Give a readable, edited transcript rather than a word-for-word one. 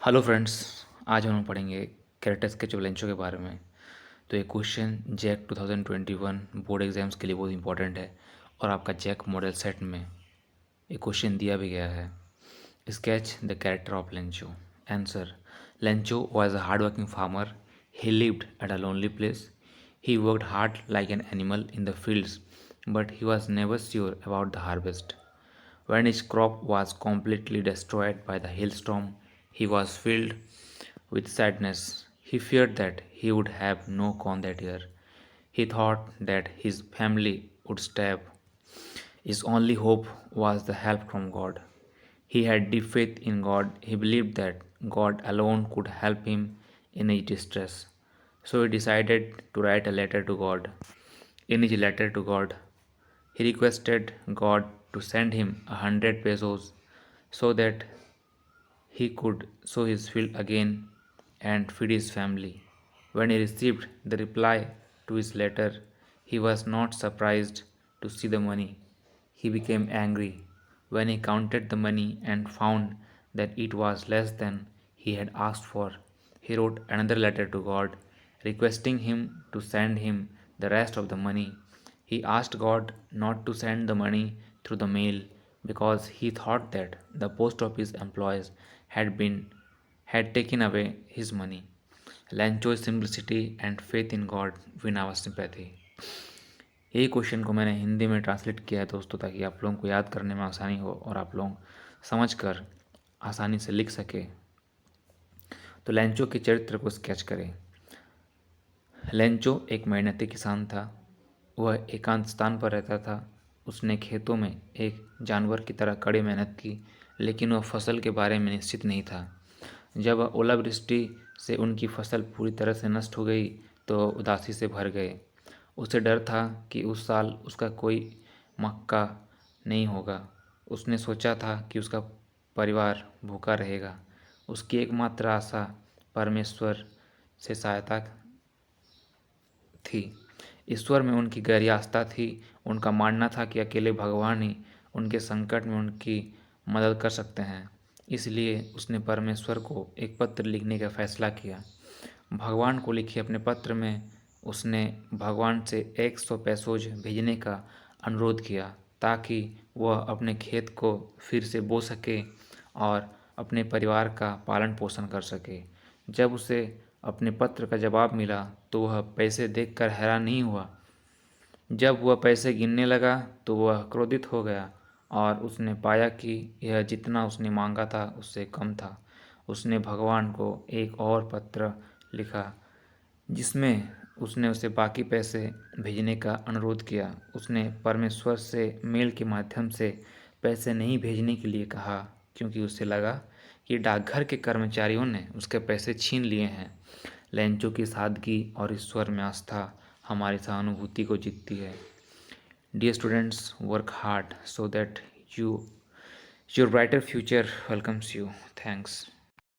Hello friends. आज हम पढ़ेंगे कैरेक्टर स्केच ऑफ लेंचो के बारे में। तो ये क्वेश्चन जैक 2021 बोर्ड एग्जाम्स के लिए बहुत इंपॉर्टेंट है और आपका जैक मॉडल सेट में ये क्वेश्चन दिया भी गया है। Sketch the character of Lencho. Answer: Lencho was a hard working farmer. He lived at a lonely place. He worked hard like an animal in the fields, but he was never sure about the harvest. When his crop was completely destroyed by the hailstorm, he was filled with sadness. He feared that he would have no corn that year. He thought that his family would starve. His only hope was the help from God. He had deep faith in God. He believed that God alone could help him in his distress. So he decided to write a letter to God. In his letter to God, he requested God to send him 100 pesos so that he could sow his field again and feed his family. When he received the reply to his letter, he was not surprised to see the money. He became angry when he counted the money and found that it was less than he had asked for. He wrote another letter to God, requesting him to send him the rest of the money. He asked God not to send the money through the mail because he thought that the post office employees had taken away his money. Lancho's simplicity and faith in God win our sympathy. यही question को मैंने हिंदी में translate किया है दोस्तों, ताकि आप लोगों को याद करने में आसानी हो और आप लोग समझ कर आसानी से लिख सके। तो लेंचो के चरित्र को स्केच करें। लेंचो एक मेहनती किसान था। वह एकांत स्थान पर रहता था। उसने खेतों में एक जानवर की तरह कड़ी मेहनत की, लेकिन वह फसल के बारे में निश्चित नहीं था। जब ओलावृष्टि से उनकी फसल पूरी तरह से नष्ट हो गई तो उदासी से भर गए। उसे डर था कि उस साल उसका कोई मक्का नहीं होगा। उसने सोचा था कि उसका परिवार भूखा रहेगा। उसकी एकमात्र आशा परमेश्वर से सहायता थी। ईश्वर में उनकी गहरी आस्था थी। उनका मानना था कि अकेले भगवान ही उनके संकट में उनकी मदद कर सकते हैं। इसलिए उसने परमेश्वर को एक पत्र लिखने का फैसला किया। भगवान को लिखे अपने पत्र में उसने भगवान से 100 पैसोज भेजने का अनुरोध किया, ताकि वह अपने खेत को फिर से बो सके और अपने परिवार का पालन पोषण कर सके। जब उसे अपने पत्र का जवाब मिला तो वह पैसे देखकर हैरान नहीं हुआ। जब वह पैसे गिनने लगा तो वह क्रोधित हो गया और उसने पाया कि यह जितना उसने मांगा था उससे कम था। उसने भगवान को एक और पत्र लिखा जिसमें उसने उसे बाकी पैसे भेजने का अनुरोध किया। उसने परमेश्वर से मेल के माध्यम से पैसे नहीं भेजने के लिए कहा, क्योंकि उसे लगा कि डाकघर के कर्मचारियों ने उसके पैसे छीन लिए हैं। लेंचो की सादगी और ईश्वर में आस्था हमारी सहानुभूति को जीतती है। Dear students, work hard so that your brighter future welcomes you. Thanks.